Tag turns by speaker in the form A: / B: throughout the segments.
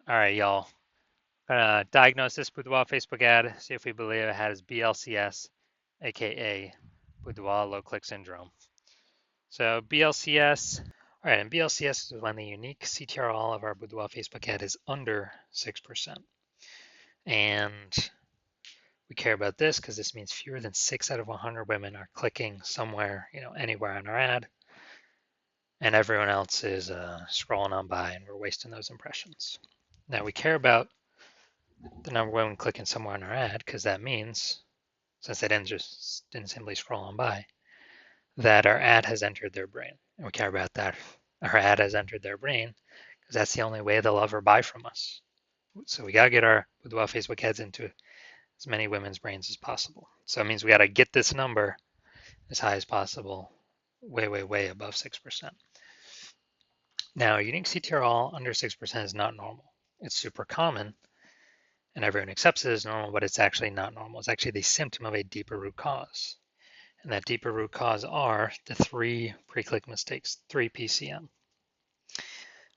A: All right, y'all. Diagnose this boudoir Facebook ad, see if we believe it has BLCS, aka boudoir low click syndrome. So BLCS, all right, and BLCS is when the unique CTRL of our boudoir Facebook ad is under 6%. And we care about this because this means fewer than 6 out of 100 women are clicking somewhere, anywhere on our ad, and everyone else is scrolling on by and we're wasting those impressions. Now we care about the number of women clicking somewhere on our ad because that means, since they didn't simply scroll on by, that our ad has entered their brain. And we care about that. Our ad has entered their brain because that's the only way they'll ever buy from us. So we got to get our boudoir Facebook ads into as many women's brains as possible. So it means we got to get this number as high as possible, way, way, way above 6%. Now, unique CTRL under 6% is not normal. It's super common, and everyone accepts it as normal, but it's actually not normal. It's actually the symptom of a deeper root cause. And that deeper root cause are the 3 pre-click mistakes, 3 PCM.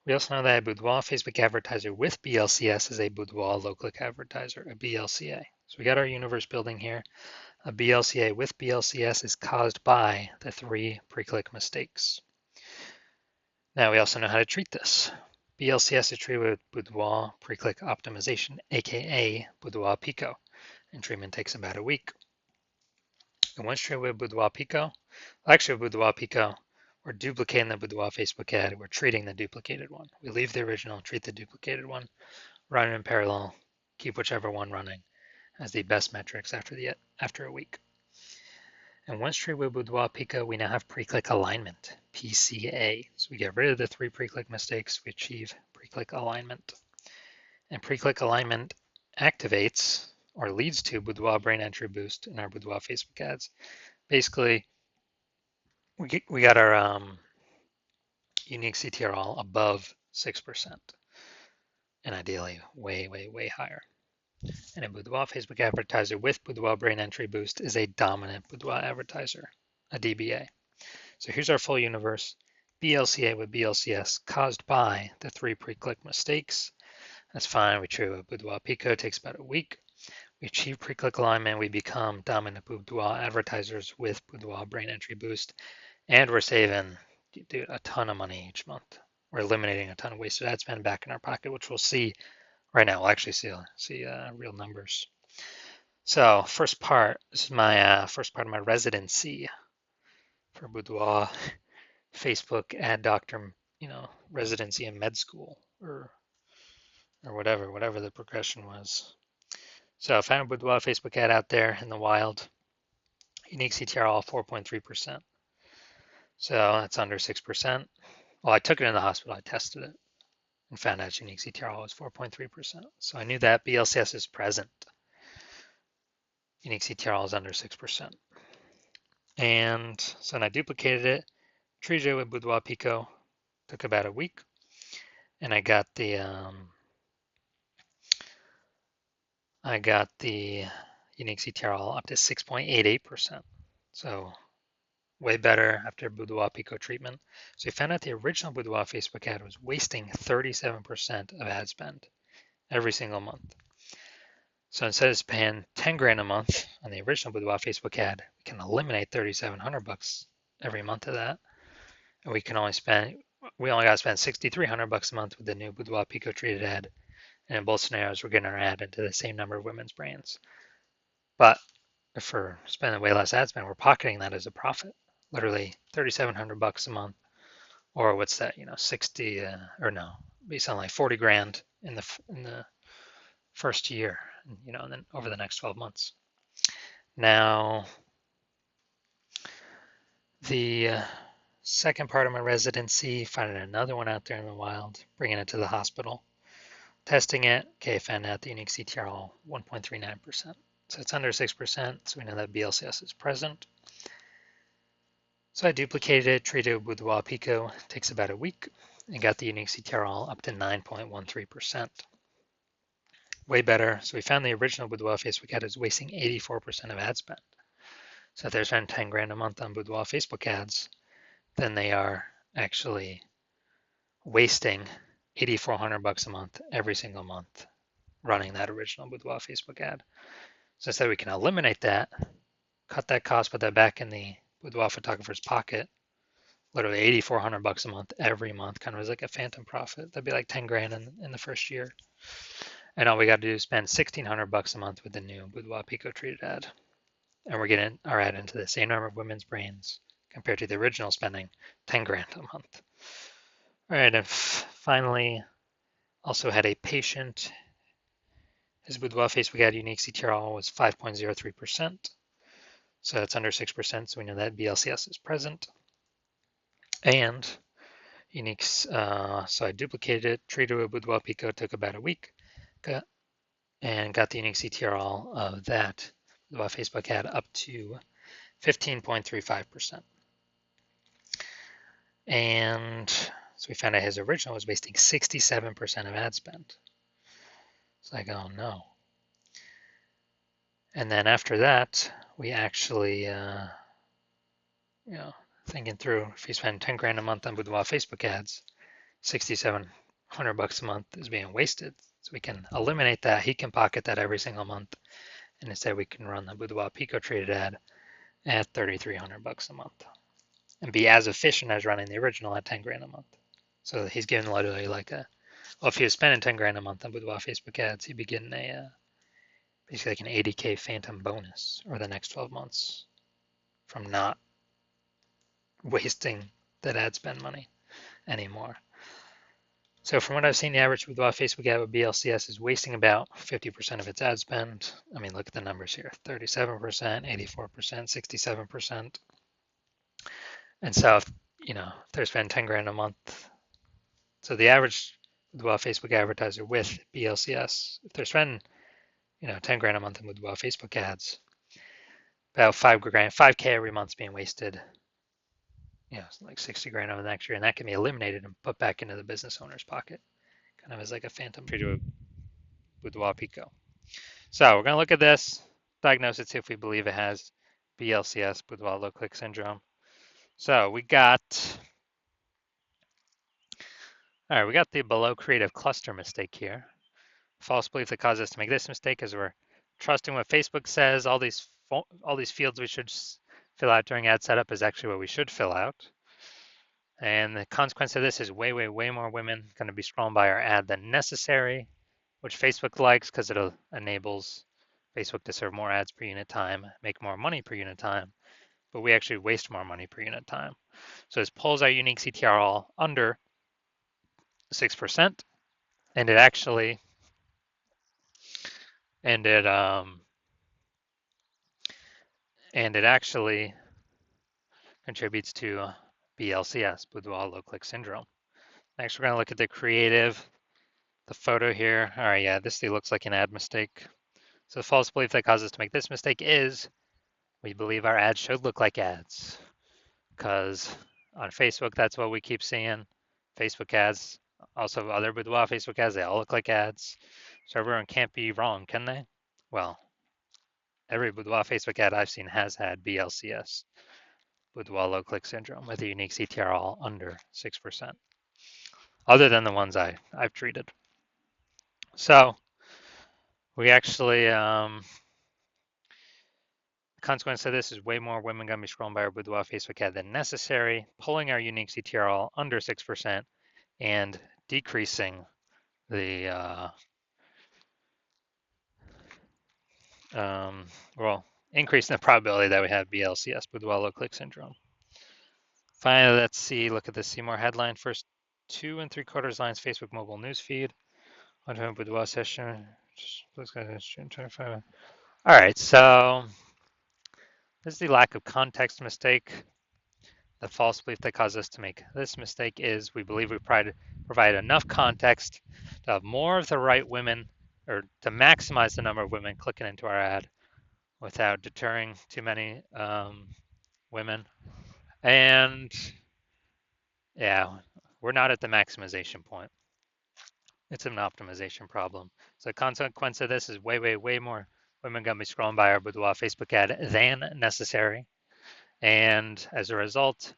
A: We also know that a boudoir Facebook advertiser with BLCS is a boudoir low-click advertiser, a BLCA. So we got our universe building here. A BLCA with BLCS is caused by the 3 pre-click mistakes. Now we also know how to treat this. BLCS is treated with boudoir pre-click optimization, aka boudoir Pico, and treatment takes about a week. And once treated with boudoir Pico, actually with boudoir Pico, we're duplicating the boudoir Facebook ad. We're treating the duplicated one. We leave the original, treat the duplicated one, run it in parallel, keep whichever one running as the best metrics after a week. And once treated with boudoir Pico, we now have pre-click alignment, PCA. So we get rid of the 3 pre-click mistakes. We achieve pre-click alignment. And pre-click alignment activates or leads to boudoir brain entry boost in our boudoir Facebook ads. Basically, we got our unique CTRL above 6%, and ideally way, way, way higher. And a boudoir Facebook advertiser with boudoir brain entry boost is a dominant boudoir advertiser, a DBA. So here's our full universe. BLCA with BLCS caused by the 3 pre-click mistakes. That's fine. We treat with boudoir Pico, takes about a week. We achieve pre-click alignment. We become dominant boudoir advertisers with boudoir brain entry boost. And we're saving a ton of money each month. We're eliminating a ton of wasted ad spend back in our pocket, which we'll see right now. We'll actually see real numbers. So first part, this is my first part of my residency for boudoir Facebook ad doctor, residency in med school or whatever the progression was. So I found a boudoir Facebook ad out there in the wild. Unique CTRL 4.3%. So that's under 6%. Well, I took it in the hospital. I tested it and found out unique CTRL was 4.3%. So I knew that BLCS is present. Unique CTRL is under 6%. And so then I duplicated it, treated it with boudoir Pico. Took about a week, and I got the unique CTRL up to 6.88%. So way better after boudoir Pico treatment. So we found out the original boudoir Facebook ad was wasting 37% of ad spend every single month. So instead of paying 10 grand a month on the original boudoir Facebook ad, we can eliminate 3,700 bucks every month of that. And we only got to spend 6,300 bucks a month with the new boudoir Pico treated ad. And in both scenarios, we're getting our ad into the same number of women's brains. But if we're spending way less ad spend, we're pocketing that as a profit. Literally 3,700 bucks a month, or what's that? 60 or no, be something like 40 grand in the first year. And then over the next 12 months. Now, the second part of my residency, finding another one out there in the wild, bringing it to the hospital, testing it. Okay, found out the unique CTRL 1.39%. So it's under 6%, so we know that BLCS is present. So I duplicated it, treated it with boudoir Pico, takes about a week, and got the unique CTRL up to 9.13%. Way better. So we found the original boudoir Facebook ad is wasting 84% of ad spend. So if they're spending 10 grand a month on boudoir Facebook ads, then they are actually wasting $8,400 a month every single month running that original Boudoir Facebook ad. So instead we can eliminate that, cut that cost, put that back in the Boudoir photographer's pocket, literally $8,400 a month every month, kind of as like a phantom profit. That'd be like 10 grand in the first year. And all we got to do is spend $1,600 a month with the new Boudoir Pico treated ad. And we're getting our ad into the same number of women's brains compared to the original spending 10 grand a month. All right, and finally, also had a patient. His Boudoir Facebook ad unique CTRL was 5.03%. So that's under 6%, so we know that BLCS is present. And uniques, so I duplicated it, treated it with Boudoir Pico, took about a week, and got the unique CTRL of that Boudoir Facebook ad up to 15.35%. And so we found out his original was wasting 67% of ad spend. It's like, oh no. And then after that, we actually, thinking through, if you spend 10 grand a month on Boudoir Facebook ads, $6,700 a month is being wasted. So we can eliminate that. He can pocket that every single month. And instead we can run the Boudoir Pico treated ad at $3,300 a month and be as efficient as running the original at 10 grand a month. So he's getting literally like well, if he was spending 10 grand a month on Boudoir Facebook ads, he'd be getting basically like an 80K phantom bonus over the next 12 months from not wasting that ad spend money anymore. So from what I've seen, the average Boudoir Facebook ad with BLCS is wasting about 50% of its ad spend. I mean, look at the numbers here, 37%, 84%, 67%. And so, if they're spending 10 grand a month, so the average Boudoir Facebook advertiser with BLCS, if they're spending, 10 grand a month in Boudoir Facebook ads, about 5K every month is being wasted. It's like 60 grand over the next year, and that can be eliminated and put back into the business owner's pocket, kind of as like a phantom treated with Boudoir Pico. So we're going to look at this, diagnose it, see if we believe it has BLCS, Boudoir low click syndrome. So we got the below creative cluster mistake here. False belief that caused us to make this mistake is we're trusting what Facebook says. All these fields we should fill out during ad setup is actually what we should fill out. And the consequence of this is way, way, way more women going to be scrolling by our ad than necessary, which Facebook likes because it enables Facebook to serve more ads per unit time, make more money per unit time, but we actually waste more money per unit time. So this pulls our unique CTRL under 6%, and it actually contributes to BLCS, Boudoir low click syndrome. Next, we're going to look at the creative, the photo here. All right, yeah, this looks like an ad mistake. So the false belief that causes us to make this mistake is we believe our ads should look like ads, because on Facebook, that's what we keep seeing. Facebook ads, also other Boudoir Facebook ads, they all look like ads. So everyone can't be wrong, can they? Well, every Boudoir Facebook ad I've seen has had BLCS, Boudoir low click syndrome, with a unique CTRL under 6%, other than the ones I've treated. So we actually, the consequence of this is way more women going to be scrolling by our Boudoir Facebook ad than necessary, pulling our unique CTRL under 6% and decreasing the, increasing the probability that we have BLCS, Boudoir low click syndrome. Finally, let's look at the see more headline. First 2 3/4 lines, Facebook mobile newsfeed. Boudoir session. All right, so this is the lack of context mistake. The false belief that caused us to make this mistake is we believe we provide enough context to have more of the right women, or to maximize the number of women clicking into our ad without deterring too many women. And yeah, we're not at the maximization point. It's an optimization problem. So the consequence of this is way, way, way more women going to be scrolling by our Boudoir Facebook ad than necessary. And as a result,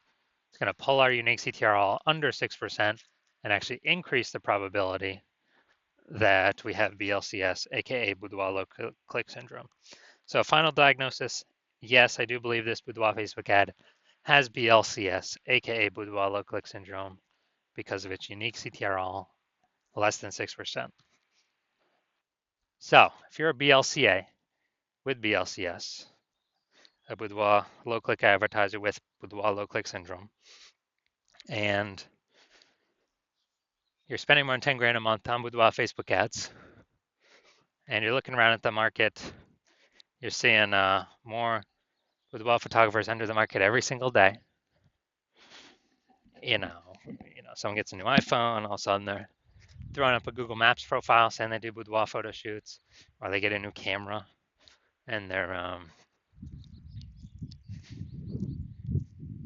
A: it's going to pull our unique CTRL under 6%, and actually increase the probability that we have BLCS, aka boudoir low click syndrome. So final diagnosis, yes, I do believe this boudoir Facebook ad has BLCS, aka boudoir low click syndrome, because of its unique CTRL, less than 6%. So if you're a BLCA with BLCS, a boudoir low click advertiser with boudoir low click syndrome, and you're spending more than 10 grand a month on boudoir Facebook ads, and you're looking around at the market, you're seeing more boudoir photographers enter the market every single day. You know, someone gets a new iPhone, all of a sudden they're throwing up a Google Maps profile saying they do boudoir photo shoots, or they get a new camera and they're,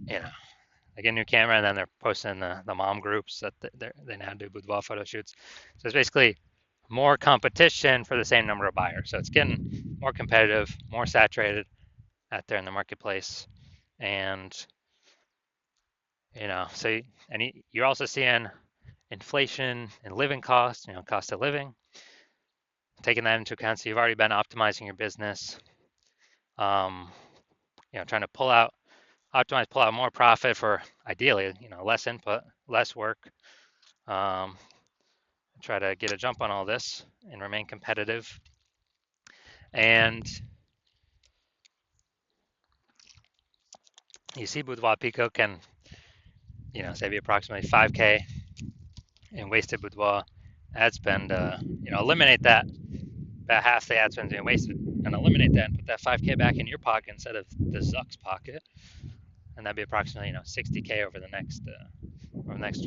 A: they get a new camera and then they're posting the mom groups that they now do boudoir photo shoots. So it's basically more competition for the same number of buyers. So it's getting more competitive, more saturated out there in the marketplace. And, so, and you're also seeing inflation and living costs, cost of living, taking that into account. So you've already been optimizing your business, trying to pull out more profit for ideally, less input, less work. Try to get a jump on all this and remain competitive. And you see Boudoir Pico can, save you approximately 5K in wasted boudoir ad spend. Eliminate that, about half the ad spend being wasted, and eliminate that and put that 5K back in your pocket instead of the Zuck's pocket. And that'd be approximately 60K over the next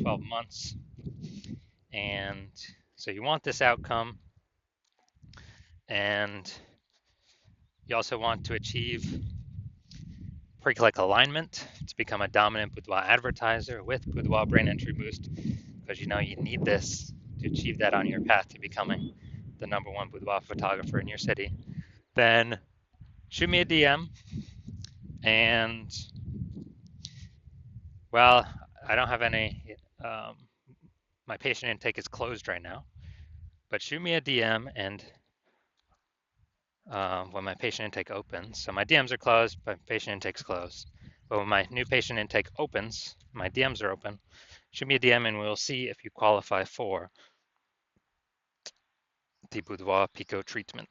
A: 12 months. And so you want this outcome, and you also want to achieve pre-click alignment to become a dominant boudoir advertiser with Boudoir Brain Entry Boost, because you need this to achieve that on your path to becoming the #1 boudoir photographer in your city. Then shoot me a DM, and well, I don't have any, my patient intake is closed right now, but shoot me a DM and when my patient intake opens. So my DMs are closed, but patient intake's closed. But when my new patient intake opens, my DMs are open. Shoot me a DM and we'll see if you qualify for the Boudoir Pico treatment.